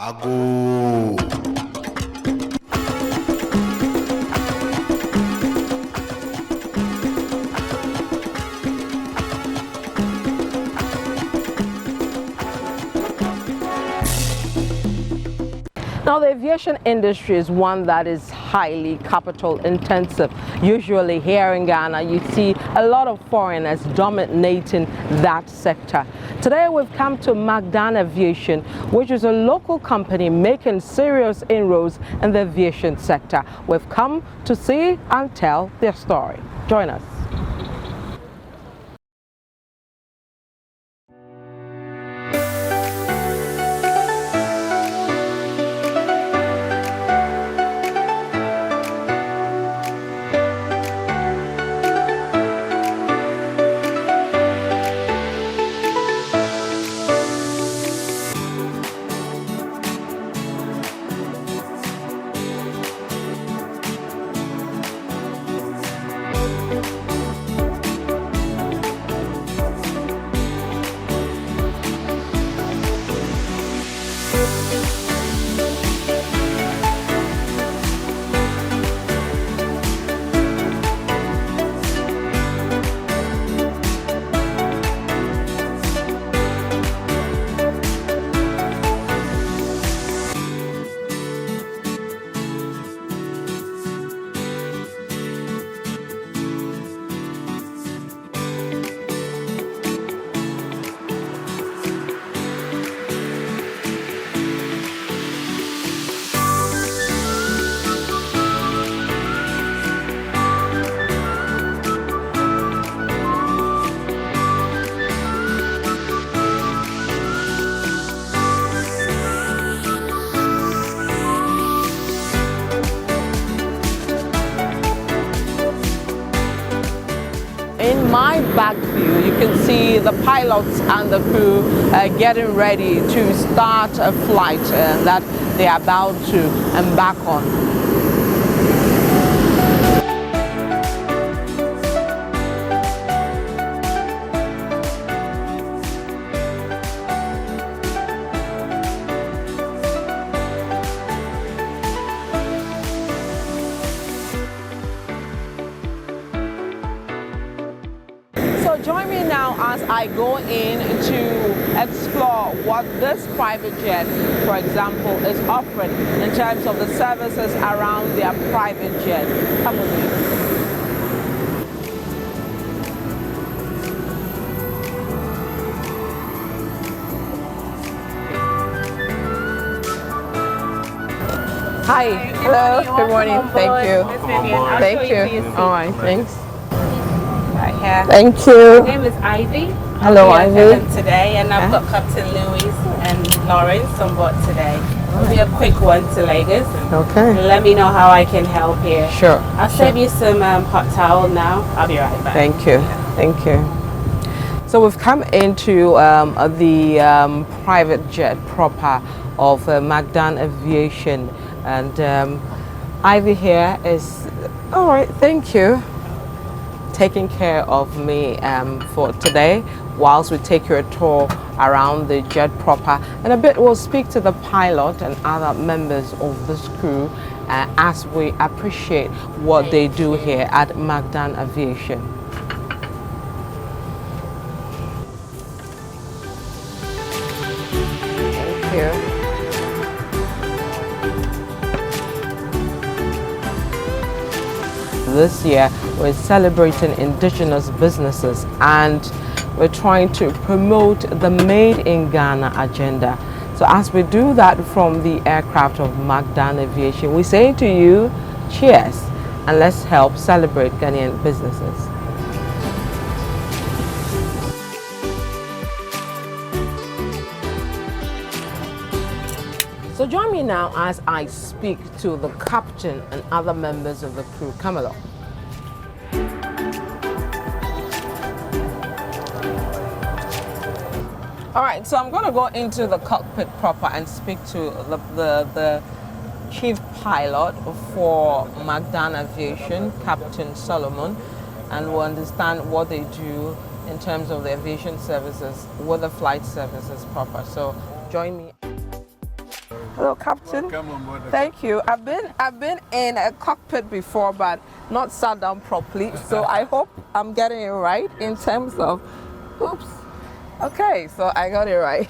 Ago. Now, the aviation industry is one that is highly capital intensive. Usually here in Ghana, you see a lot of foreigners dominating that sector. Today, we've come to McDan Aviation, which is a local company making serious inroads in the aviation sector. We've come to see and tell their story. Join us. In my back view, you can see the pilots and the crew getting ready to start a flight that they are about to embark on. Join me now as I go in to explore what this private jet, for example, is offering in terms of the services around their private jet. Come with me. Hi. Hello. Good morning. Thank you. Thank you. All right. Thanks. Right here. Thank you. My name is Ivy. Hello, I'm here Ivy. today, and I've got Captain Louis and Lawrence on board today. It'll be a quick one to Lagos. Okay. Let me know how I can help here. Sure. I'll save you some hot towel now. I'll be right back. Thank you. Thank you. So we've come into the private jet proper of McDan Aviation, and Ivy here is all right. Thank you. Taking care of me for today whilst we take you a tour around the jet proper. In a bit we'll speak to the pilot and other members of this crew as we appreciate what they do here at McDan Aviation. Thank you. This year we're celebrating indigenous businesses and we're trying to promote the Made in Ghana agenda. So as we do that from the aircraft of McDan Aviation, we say to you, cheers, and let's help celebrate Ghanaian businesses. So join me now as I speak to the captain and other members of the crew. Come along. All right, so I'm going to go into the cockpit proper and speak to the chief pilot for McDan Aviation, Captain Solomon, and we'll understand what they do in terms of the aviation services with the flight services proper. So join me. Hello, Captain. Welcome on board. Thank you. I've been in a cockpit before, but not sat down properly. So I hope I'm getting it right in terms of. Oops. Okay, so I got it right.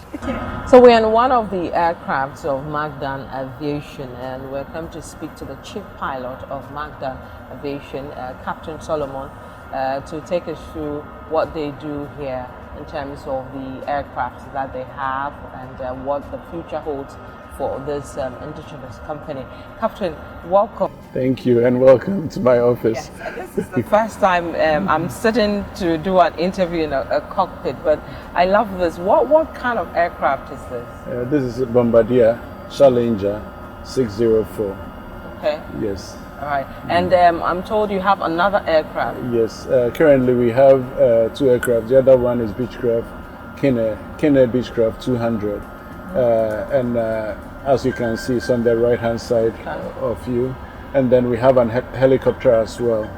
So we're in one of the aircrafts of McDan Aviation, and we're come to speak to the chief pilot of McDan Aviation, Captain Solomon, to take us through what they do here in terms of the aircraft that they have and what the future holds for this indigenous company. Captain, welcome. Thank you and welcome to my office. Yes, this is the first time I'm sitting to do an interview in a cockpit, but I love this. What kind of aircraft is this? This is a Bombardier Challenger 604. Okay. Yes. All right. And I'm told you have another aircraft. Yes. Currently we have two aircraft. The other one is Beechcraft, Ghanaian Beechcraft 200. And as you can see, it's on the right-hand side of you. And then we have a helicopter as well.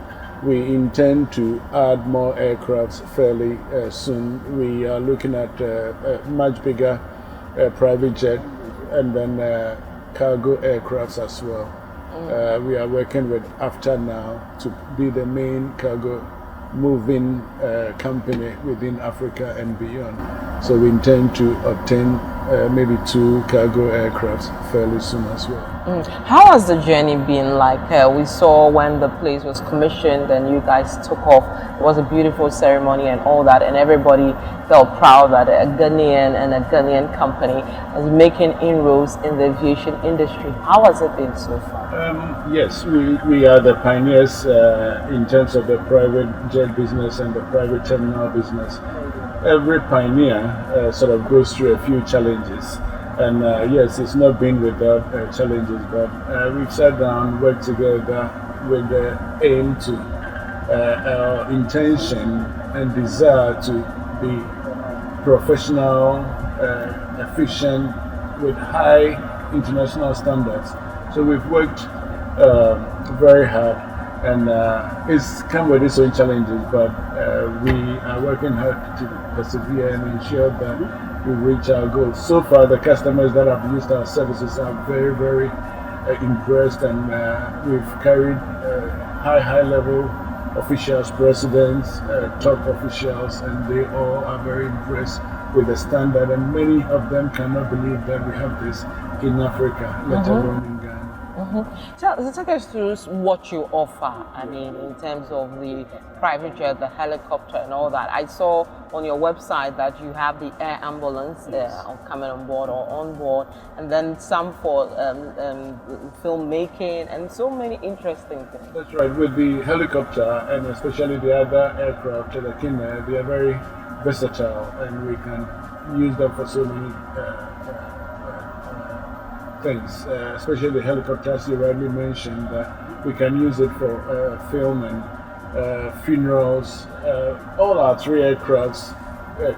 We intend to add more aircrafts fairly soon. We are looking at a much bigger private jet and then cargo aircrafts as well. We are working with AFTA now to be the main cargo moving company within Africa and beyond. So we intend to obtain maybe 2 cargo aircrafts fairly soon as well. How has the journey been like? We saw when the place was commissioned and you guys took off. It was a beautiful ceremony and all that, and everybody felt proud that a Ghanaian and a Ghanaian company is making inroads in the aviation industry. How has it been so far? Yes, we are the pioneers in terms of the private jet business and the private terminal business. Every pioneer sort of goes through a few challenges. And yes, it's not been without challenges, but we've sat down, worked together with the aim to, our intention and desire to be professional, efficient, with high international standards. So we've worked very hard, and it's come with its own challenges, but we are working hard to persevere and ensure that we reach our goals. So far, the customers that have used our services are very, very impressed, and we've carried high level officials, presidents, top officials, and they all are very impressed with the standard, and many of them cannot believe that we have this in Africa, let alone in Ghana. So take us through what you offer. I mean, in terms of the private jet, the helicopter, and all that. I saw on your website that you have the air ambulance coming on board or on board, and then some for filmmaking and so many interesting things. That's right. With the helicopter and especially the other aircraft, the Kina, they are very versatile, and we can use them for so many things, especially the helicopter, as you rightly mentioned, we can use it for film and funerals. All our 3 aircrafts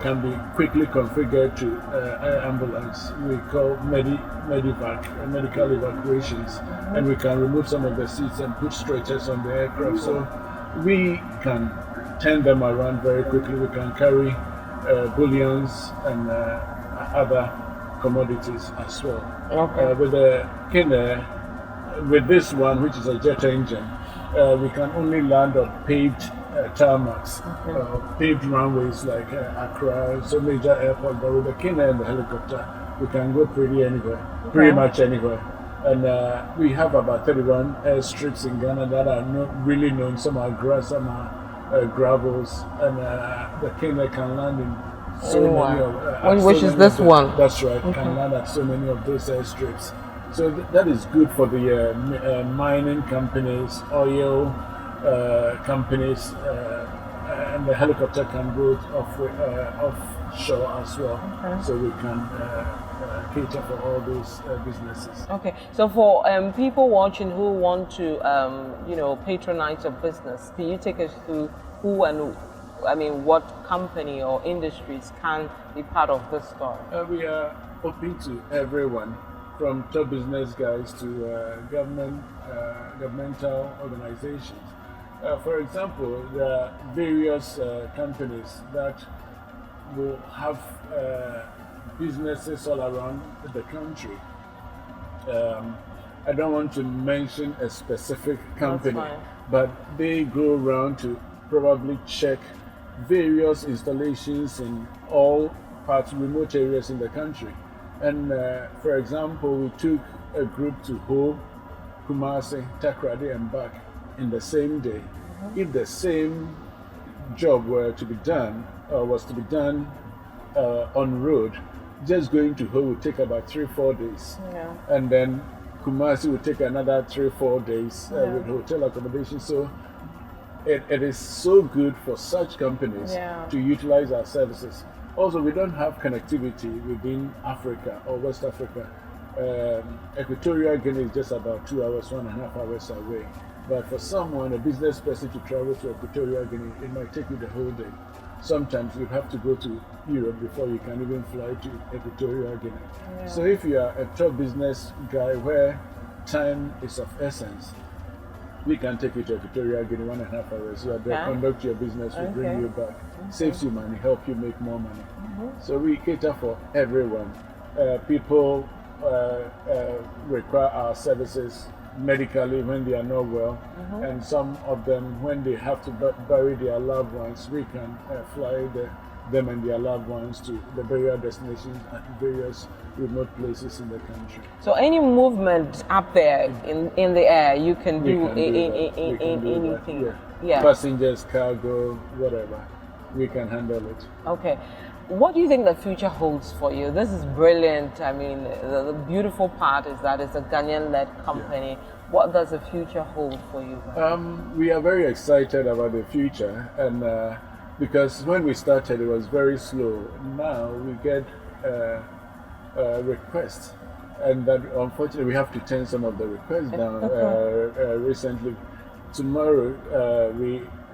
can be quickly configured to air ambulance. We call medivac, medical evacuations, and we can remove some of the seats and put stretchers on the aircraft. So we can turn them around very quickly. We can carry bullions and other commodities as well. Okay. With the Kina, with this one, which is a jet engine, we can only land on paved tarmacs, paved runways like Accra, so major airports. But with the Kina and the helicopter, we can go pretty much anywhere. And we have about 31 airstrips in Ghana that are not really known. Some are grass, some are gravels, and the Kina can land in so many of which is this one? That's right. Can land at so many of those airstrips. So that is good for the mining companies, oil companies, and the helicopter can go offshore as well. Okay. So we can cater for all those businesses. Okay. So for people watching who want to, patronize your business, can you take us through who and what company or industries can be part of this story? We are open to everyone, from top business guys to governmental organizations. For example, there are various companies that will have businesses all around the country. I don't want to mention a specific company, fine. but they go around to probably check various installations in all parts, remote areas in the country. And for example, we took a group to Ho, Kumasi, Takrady, and back in the same day. If the same job were to be done, or was to be done on road, just going to Ho would take about 3-4 days. Yeah. And then Kumasi would take another 3-4 days with hotel accommodation. So it is so good for such companies to utilize our services. Also, we don't have connectivity within Africa or West Africa. Equatorial Guinea is just about 2 hours, 1.5 hours away. But for someone, a business person, to travel to Equatorial Guinea, it might take you the whole day. Sometimes you have to go to Europe before you can even fly to Equatorial Guinea. Yeah. So if you are a top business guy where time is of essence, we can take you to Equatorial Guinea 1.5 hours. You are there, conduct your business, we bring you back, saves you money, help you make more money. So we cater for everyone. People require our services medically when they are not well, and some of them when they have to bury their loved ones, we can fly them and their loved ones to the burial destinations at various remote places in the country. So any movement up there in the air, you can do anything. Yeah. Passengers, cargo, whatever, we can handle it. Okay. What do you think the future holds for you? This is brilliant. I mean, the beautiful part is that it's a Ghanaian-led company. Yeah. What does the future hold for you? We are very excited about the future, and because when we started, it was very slow. Now we get requests, and that unfortunately we have to turn some of the requests down. Recently, tomorrow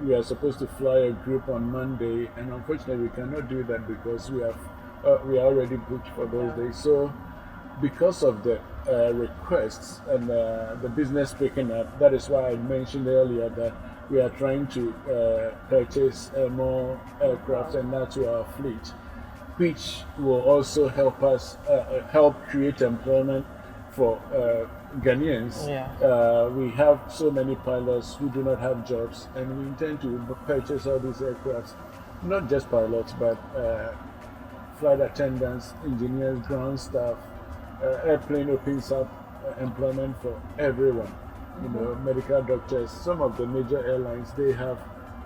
we are supposed to fly a group on Monday, and unfortunately we cannot do that because we are already booked for those days. So because of the requests and the business picking up, that is why I mentioned earlier that we are trying to purchase more aircraft and add to our fleet, which will also help us help create employment for Ghanaians. We have so many pilots who do not have jobs, and we intend to purchase all these aircrafts, not just pilots, but flight attendants, engineers, ground staff. Airplane opens up employment for everyone. You know, medical doctors. Some of the major airlines, they have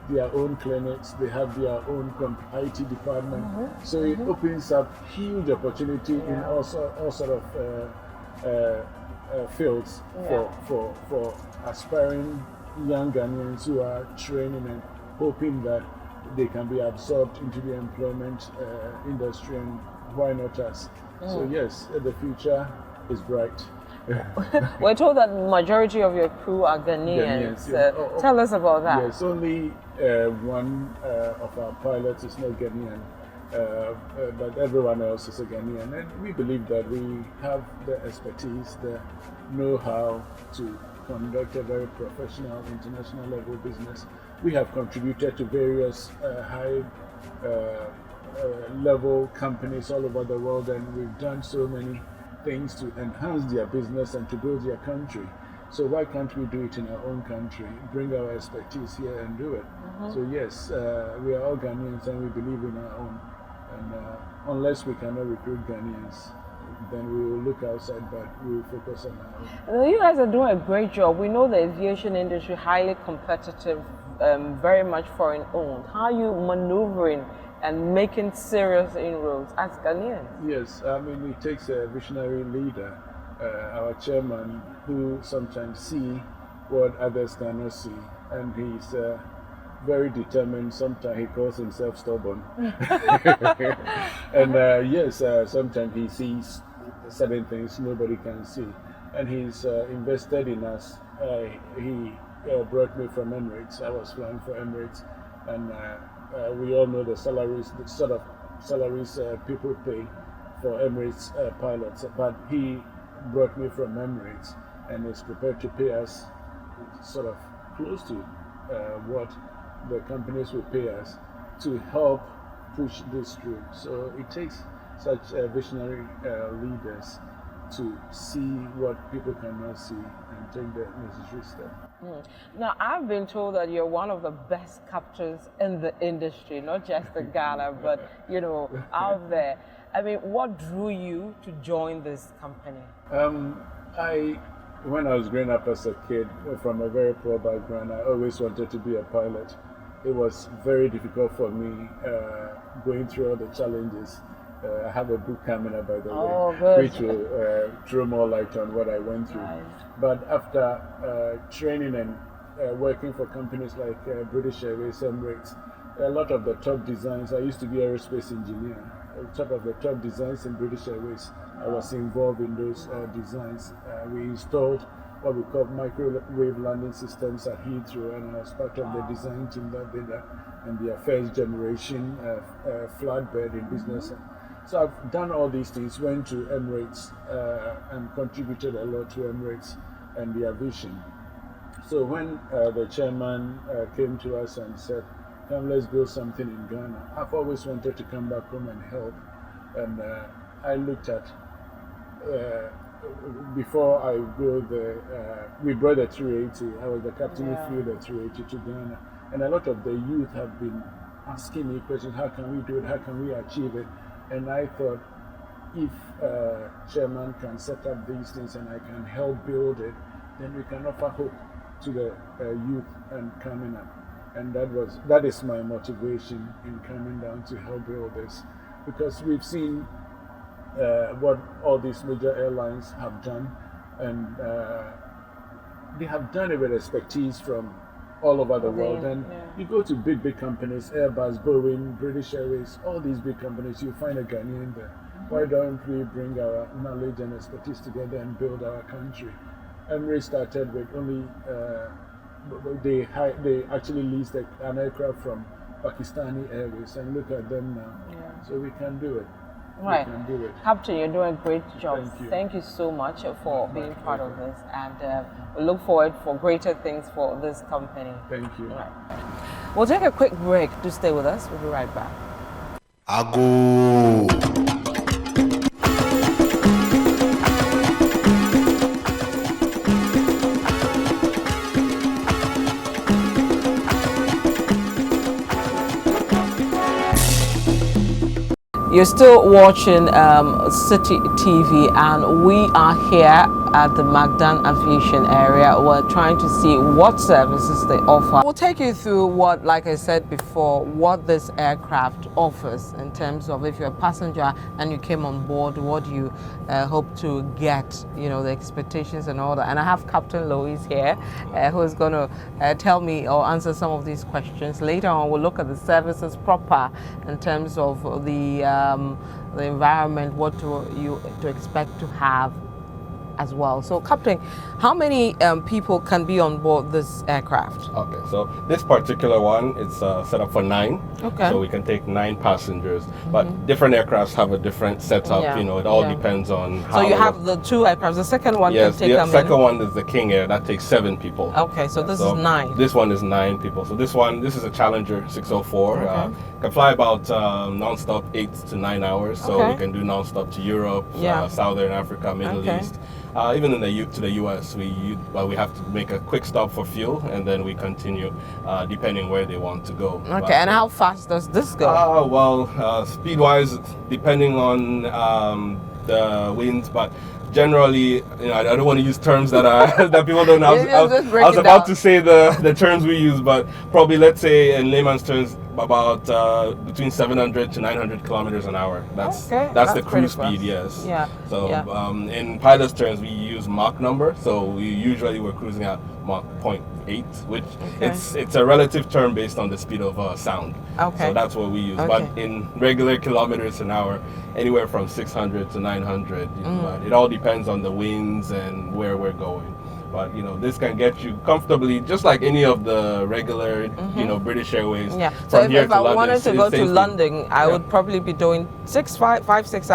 their own clinics, they have their own IT department. So it opens up huge opportunity in all sort of fields for aspiring young Ghanaians who are training and hoping that they can be absorbed into the employment industry, and why not us? So yes, the future is bright. We're told that the majority of your crew are Ghanaians. Tell us about that. Yes, only one of our pilots is not Ghanaian, but everyone else is a Ghanaian. And we believe that we have the expertise, the know-how to conduct a very professional, international level business. We have contributed to various high level companies all over the world, and we've done so many things to enhance their business and to build their country. So why can't we do it in our own country, bring our expertise here and do it? So yes, we are all Ghanaians and we believe in our own. And unless we cannot recruit Ghanaians, then we will look outside, but we will focus on our own. You guys are doing a great job. We know the aviation industry highly competitive, very much foreign owned. How are you maneuvering and making serious inroads as Ghanaians? Yes, I mean, it takes a visionary leader, our chairman, who sometimes see what others cannot see, and he's very determined. Sometimes he calls himself stubborn. And yes, sometimes he sees certain things nobody can see, and he's invested in us. He brought me from Emirates. I was flying for Emirates, and we all know the salaries, the sort of salaries people pay for Emirates pilots, but he brought me from Emirates and is prepared to pay us sort of close to what the companies will pay us to help push this through. So it takes such visionary leaders to see what people cannot see and take the necessary step. Now, I've been told that you're one of the best captains in the industry, not just in Ghana, but, out there. I mean, what drew you to join this company? When I was growing up as a kid from a very poor background, I always wanted to be a pilot. It was very difficult for me going through all the challenges. I have a book coming up, by the way, which will throw more light on what I went through. Nice. But after training and working for companies like British Airways, Emirates, a lot of the top designs, I used to be an aerospace engineer. Top of the top designs in British Airways, I was involved in those designs. We installed what we call microwave landing systems at Heathrow, and I was part of the design team that did that, and their first generation flatbed in business. So I've done all these things, went to Emirates and contributed a lot to Emirates and the aviation. So when the chairman came to us and said, "Come, let's build something in Ghana," I've always wanted to come back home and help. And I looked at, before I go there, we brought the 380. I was the captain who flew the 380 to Ghana. And a lot of the youth have been asking me questions, how can we do it? How can we achieve it? And I thought, if chairman can set up these things and I can help build it, then we can offer hope to the youth and coming up. And that is my motivation in coming down to help build this, because we've seen what all these major airlines have done, and they have done it with expertise from all over the world. And you go to big companies, Airbus, Boeing, British Airways, all these big companies, you find a Ghanaian there. Why don't we bring our knowledge and expertise together and build our country? Emirates started with only they actually leased an aircraft from Pakistani Airways, and look at them now. So we can do it. Right. We can do it. Captain, you're doing a great job. Thank you so much for being part of this, and we look forward for greater things for this company. Thank you. Right. We'll take a quick break. Do stay with us. We'll be right back. Ago. You're still watching Citi TV, and we are here at the McDan Aviation area. We're trying to see what services they offer. We'll take you through what, like I said before, what this aircraft offers in terms of if you're a passenger and you came on board, what you hope to get, the expectations and all that. And I have Captain Louis here who is going to tell me or answer some of these questions. Later on, we'll look at the services proper in terms of the environment, what to expect to have as well. So, Captain, how many people can be on board this aircraft? Okay, so this particular one, it's set up for 9. Okay. So we can take 9 passengers. But different aircrafts have a different setup. It all depends on how. So you have the 2 aircrafts. The second one yes, can take the second one is the King Air. That takes 7 people. Okay, so this is 9. This one is 9 people. So this is a Challenger 604. Okay. Can fly about non-stop 8 to 9 hours. So we can do non-stop to Europe, Southern Africa, Middle East. Even in to the US, we have to make a quick stop for fuel, and then we continue depending where they want to go. Okay, and how fast does this go? Speed-wise, depending on the winds, but generally, I don't want to use terms that that people don't know. I was about to say the terms we use, but probably, let's say in layman's terms, about between 700 to 900 kilometers an hour. That's the cruise speed, yes. Yeah. So in pilot's terms, we use Mach number. So we're cruising at Mach 0.8, which it's a relative term based on the speed of sound. Okay. So that's what we use. But in regular kilometers an hour, anywhere from 600 to 900. But it all depends on the winds and where we're going. But this can get you comfortably, just like any of the regular, British Airways. Yeah. So if I wanted to go to London, I would probably be doing 6 hours. 5-6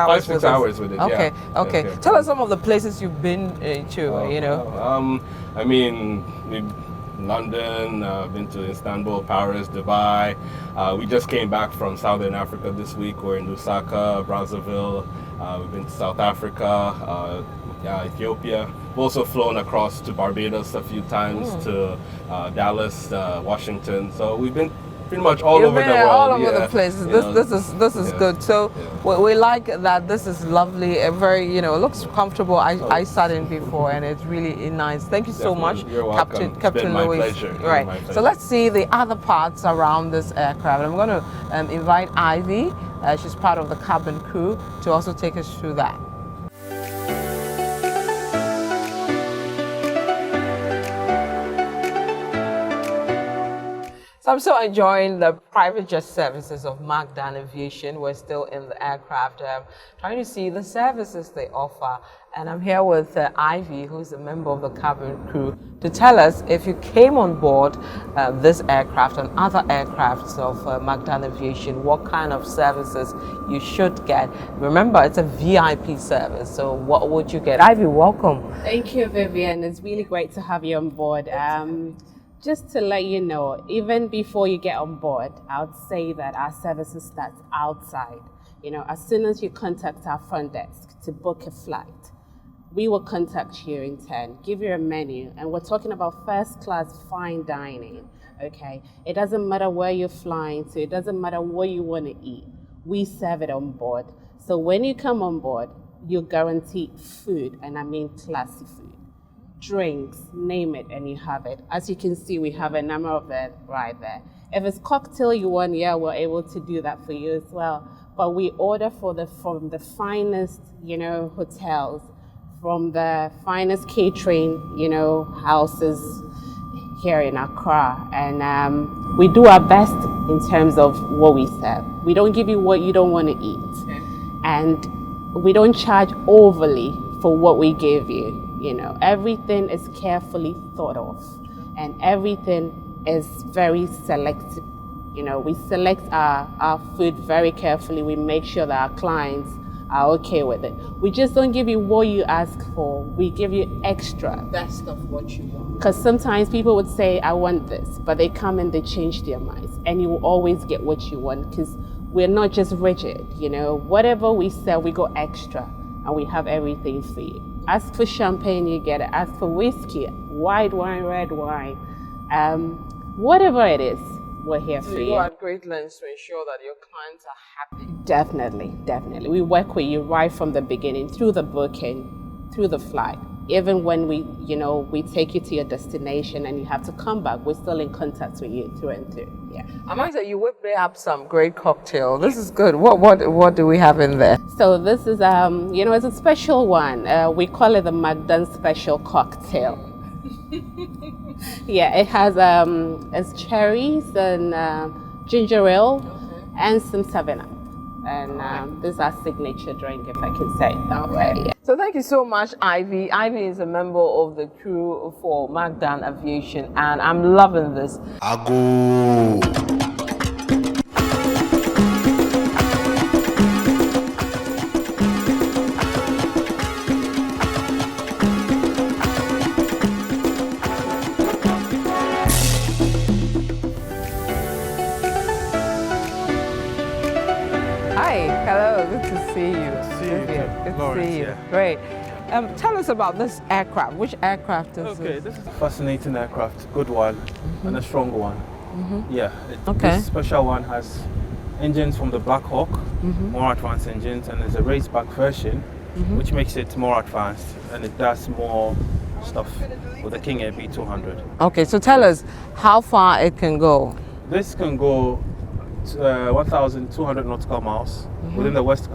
hours with it. Okay. Yeah. Okay. Tell us some of the places you've been to. I mean, London. Been to Istanbul, Paris, Dubai. We just came back from Southern Africa this week. We're in Lusaka, Brazzaville. We've been to South Africa. Ethiopia. We've also flown across to Barbados a few times, to Dallas, Washington. So we've been pretty much all over the world. All over the places. This is good. So we like that. This is lovely. Very, it looks comfortable. I sat in before, and it's really nice. Thank you so much, You're welcome. Captain Louis. Pleasure. Right. My pleasure. So let's see the other parts around this aircraft. I'm going to invite Ivy. She's part of the cabin crew to also take us through that. So I'm so enjoying the private jet services of McDan Aviation. We're still in the aircraft, trying to see the services they offer. And I'm here with Ivy, who's a member of the cabin crew, to tell us if you came on board this aircraft and other aircrafts of McDan Aviation, what kind of services you should get. Remember, it's a VIP service, so what would you get? Ivy, welcome. Thank you, Vivian. It's really great to have you on board. Just to let you know, even before you get on board, I would say that our services start outside. As soon as you contact our front desk to book a flight, we will contact you in turn, give you a menu, and we're talking about first class fine dining, okay? It doesn't matter where you're flying to, it doesn't matter what you want to eat. We serve it on board. So when you come on board, you're guaranteed food, and I mean classy food. Drinks, name it, and you have it. As you can see, we have a number of it right there. If it's cocktail you want, we're able to do that for you as well. But we order from the finest, hotels, from the finest catering, houses here in Accra, and we do our best in terms of what we serve. We don't give you what you don't want to eat, and we don't charge overly for what we give you. Everything is carefully thought of, and everything is very selective. We select our food very carefully. We make sure that our clients are okay with it. We just don't give you what you ask for. We give you extra. Best of what you want. Because sometimes people would say, I want this, but they come and they change their minds. And you will always get what you want, because we're not just rigid. Whatever we sell, we go extra, and we have everything for you. Ask for champagne, you get it. Ask for whiskey, white wine, red wine, whatever it is, we're here for you. You go at great lengths to ensure that your clients are happy. Definitely. We work with you right from the beginning, through the booking, through the flight. Even when we take you to your destination and you have to come back, we're still in contact with you through and through. Yeah. I might say you whip up some great cocktail. This is good. What do we have in there? So this is it's a special one. We call it the McDan Special Cocktail. Yeah, it has it's cherries and ginger ale and some 7-Up. And this is our signature drink, if I can say it that way. Yeah. So thank you so much, Ivy. Ivy is a member of the crew for McDan Aviation, and I'm loving this. Good to see you. Good to see you. Yeah. Great. Tell us about this aircraft. Which aircraft is Okay, this is a fascinating aircraft, good one, and a strong one. Yeah, this special one has engines from the Black Hawk, more advanced engines, and there's a raised back version, which makes it more advanced, and it does more stuff with the King Air B200. Okay, so tell us how far it can go. This can go 1,200 nautical miles within the West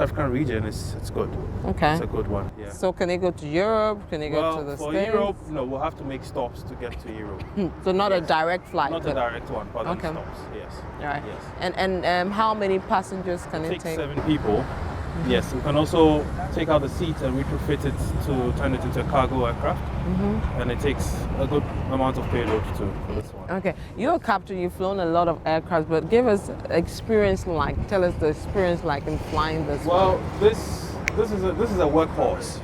African region. It's good. Okay. It's a good one. Yeah. So can it go to Europe? Can it go to the for States? Europe, no, we'll have to make stops to get to Europe. So not a direct flight. Not a direct one, but then Okay. stops. Yes. All right. Yes. And how many passengers can it Takes take? 7 people. Yes, we can also take out the seats and retrofit it to turn it into a cargo aircraft. And it takes a good amount of payload too for this one. Okay, you're a captain, you've flown a lot of aircraft, but give us experience tell us the experience like in flying this one. Well, this is a workhorse.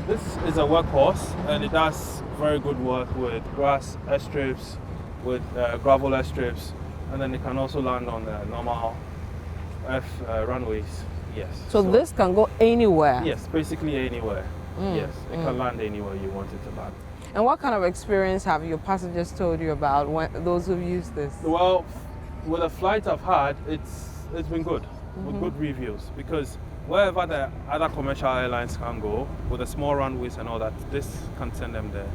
This is a workhorse, and it does very good work with grass airstrips, with gravel airstrips, and then it can also land on the normal runways. Yes. So this can go anywhere? Yes, basically anywhere. Yes, it can land anywhere you want it to land. And what kind of experience have your passengers told you about those who've used this? Well, with the flights I've had, it's been good, with good reviews, because wherever the other commercial airlines can go, with the small runways and all that, this can send them there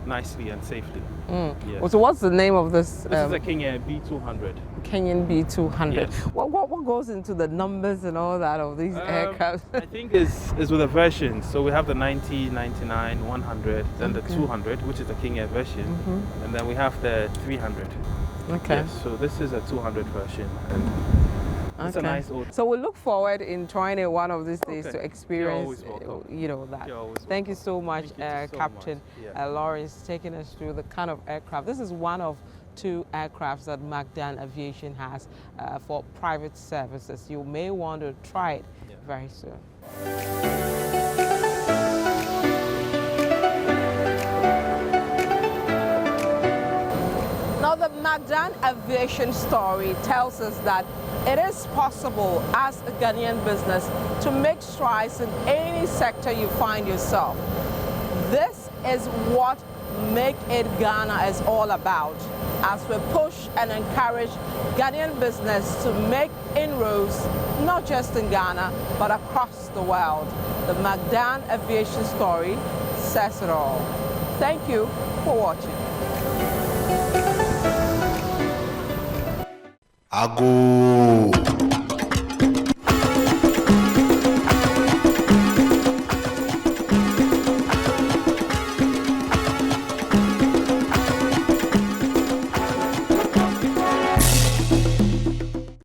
nicely and safely. Yes. So what's the name of this? This is a Ghanaian B200. Ghanaian B200. Yes. What goes into the numbers and all that of these aircraft? I think is with the versions. So we have the 90, 99, 100, then the 200, which is the Ghanaian version, and then we have the 300. Okay. Yes, so this is a 200 version. And it's a nice old. So we look forward in trying it one of these days to experience, You're always that. Thank you so much, Captain Lawrence, taking us through the kind of aircraft. This is one of 2 aircrafts that McDan Aviation has for private services. You may want to try it very soon. Now, the McDan Aviation story tells us that it is possible as a Ghanaian business to make strides in any sector you find yourself. This is what Make It Ghana is all about, as we push and encourage Ghanaian business to make inroads, not just in Ghana, but across the world. The McDan Aviation story says it all. Thank you for watching. Ago.